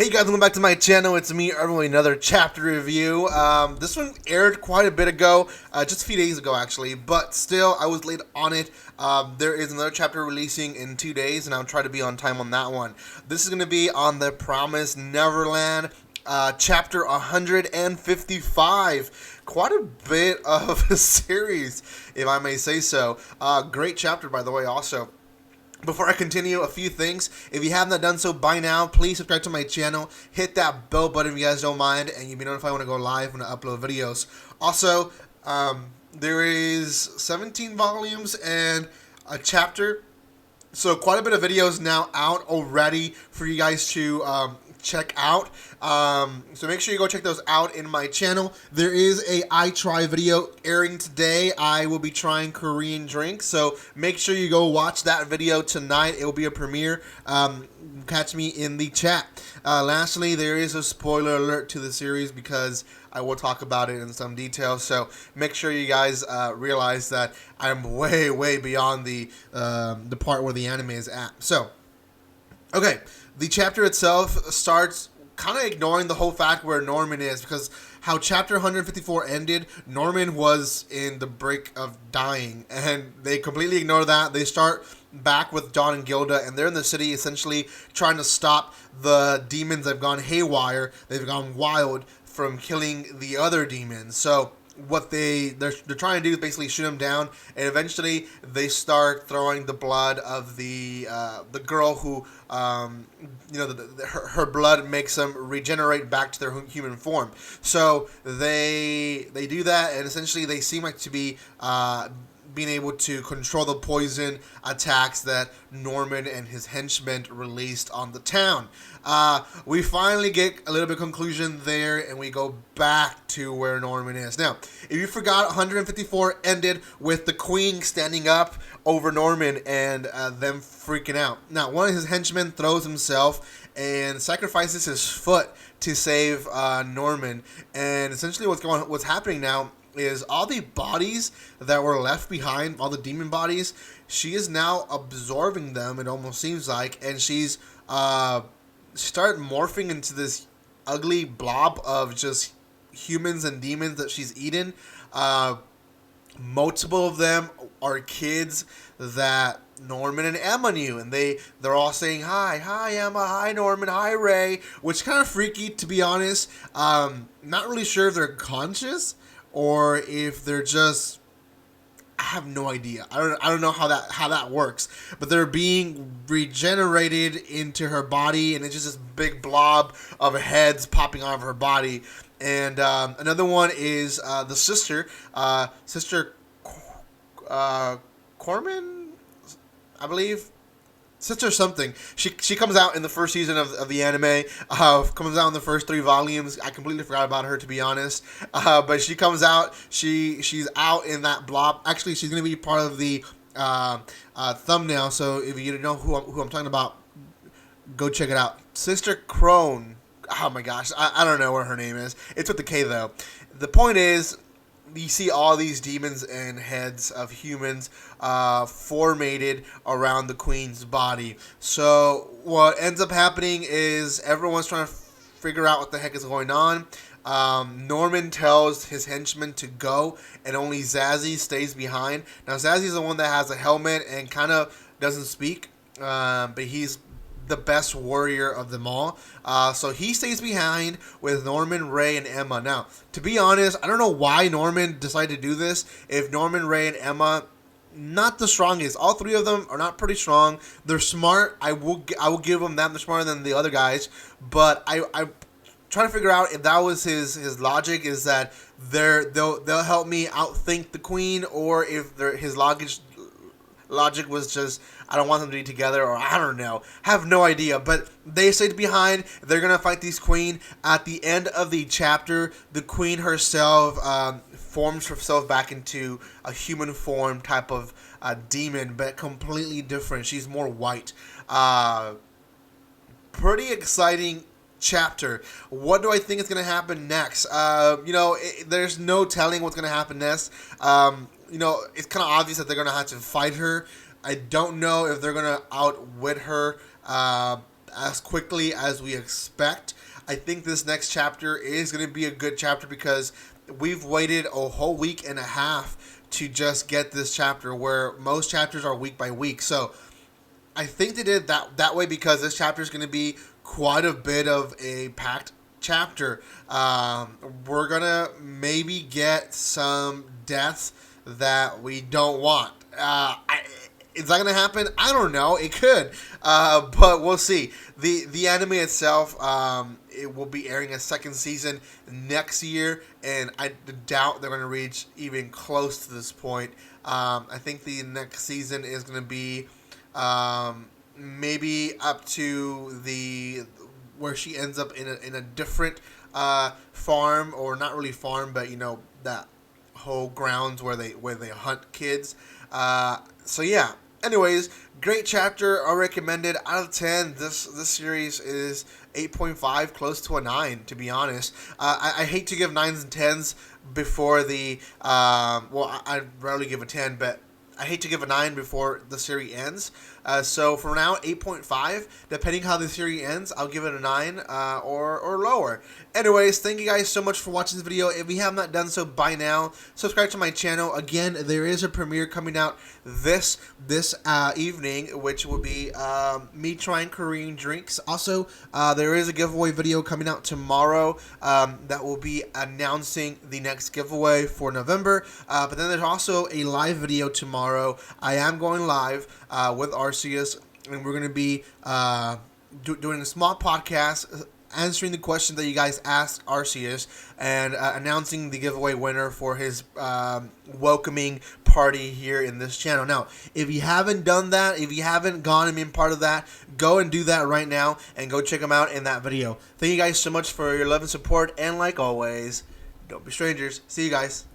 Hey guys, welcome back to my channel. It's me, Irvin, with another chapter review. This one aired quite a bit ago, just a few days ago actually, but still, I was late on it. There is another chapter releasing in 2 days, and I'll try to be on time on that one. This is going to be on the Promised Neverland, chapter 155. Quite a bit of a series, if I may say so. Great chapter, by the way, also. Before I continue, a few things. If you have not done so by now, please subscribe to my channel. Hit that bell button if you guys don't mind, and you'll be notified when I go live when I upload videos. Also, there is 17 volumes and a chapter. So quite a bit of videos now out already for you guys to check out. So make sure you go check those out in my channel. There is a I Try video airing today. I will be trying Korean drinks, so make sure you go watch that video tonight. It will be a premiere. Catch me in the chat. Lastly, there is a spoiler alert to the series because I will talk about it in some detail. So make sure you guys realize that I'm way beyond the part where the anime is at. So, okay, the chapter itself starts kind of ignoring the whole fact where Norman is, because how chapter 154 ended, Norman was in the brink of dying, and they completely ignore that. They start back with John and Gilda, and they're in the city essentially trying to stop the demons that have gone haywire. They've gone wild from killing the other demons. So what they're trying to do is basically shoot them down, and eventually they start throwing the blood of the girl who her blood makes them regenerate back to their human form. So they do that, and essentially they seem like to be being able to control the poison attacks that Norman and his henchmen released on the town. We finally get a little bit of conclusion there, and we go back to where Norman is. Now, if you forgot, 154 ended with the Queen standing up over Norman and them freaking out. Now, one of his henchmen throws himself and sacrifices his foot to save Norman. And essentially what's happening now is all the bodies that were left behind, all the demon bodies, she is now absorbing them, it almost seems like, and she's started morphing into this ugly blob of just humans and demons that she's eaten. Multiple of them are kids that Norman and Emma knew, and they're all saying hi Emma, hi Norman, hi Ray, which is kind of freaky, to be honest. Not really sure if they're conscious or if they're just, I have no idea. I don't know how that works, but they're being regenerated into her body, and it's just this big blob of heads popping out of her body. And another one is the sister, Sister Corman, I believe. Sister something. She comes out in the first season of the anime. Comes out in the first 3 volumes. I completely forgot about her, to be honest. But she comes out. She's out in that blob. Actually, she's gonna be part of the thumbnail. So if you don't know who I'm talking about, go check it out. Sister Crone. Oh my gosh, I don't know what her name is. It's with the K though. The point is, you see all these demons and heads of humans formated around the Queen's body. So what ends up happening is everyone's trying to figure out what the heck is going on. Norman tells his henchmen to go, and only Zazie stays behind. Now Zazie's the one that has a helmet and kind of doesn't speak, but he's the best warrior of them all. So he stays behind with Norman, Ray, and Emma. Now, to be honest, I don't know why Norman decided to do this. If Norman, Ray, and Emma, not the strongest. All 3 of them are not pretty strong. They're smart. I will give them that. They're smarter than the other guys. But I'm trying to figure out if that was his logic, is that they'll help me outthink the Queen, or if his logic was just, I don't want them to be together, or I don't know. Have no idea. But they stayed behind. They're going to fight this Queen. At the end of the chapter, the Queen herself forms herself back into a human form type of demon, but completely different. She's more white. Pretty exciting chapter. What do I think is going to happen next? There's no telling what's going to happen next. It's kind of obvious that they're going to have to fight her. I don't know if they're going to outwit her. as quickly as we expect. I think this next chapter is going to be a good chapter because we've waited a whole week and a half to just get this chapter, where most chapters are week by week. So I think they did that way because this chapter is going to be quite a bit of a packed chapter. We're going to maybe get some deaths that we don't want. Is that going to happen? I don't know. It could. But we'll see. The anime itself, it will be airing a second season next year, and I doubt they're going to reach even close to this point. I think the next season is going to be maybe up to the where she ends up in a different farm, or not really farm, but that whole grounds where they hunt kids. So yeah. Anyways, great chapter. I recommend it. Out of 10, this series is 8.5, close to a 9, to be honest. I hate to give 9s and 10s before the... I rarely give a 10, but I hate to give a 9 before the series ends. So for now, 8.5. Depending how the series ends, I'll give it a 9 or lower. Anyways, thank you guys so much for watching this video. If you have not done so by now, subscribe to my channel. Again, there is a premiere coming out this evening, which will be me trying Korean drinks. Also, there is a giveaway video coming out tomorrow that will be announcing the next giveaway for November. But then there's also a live video tomorrow. I am going live with Arceus, and we're going to be doing a small podcast answering the question that you guys asked Arceus, and announcing the giveaway winner for his welcoming party here in this channel. Now, if you haven't done that, if you haven't gone and been part of that, go and do that right now, and go check them out in that video. Thank you guys so much for your love and support, and like always, don't be strangers. See you guys.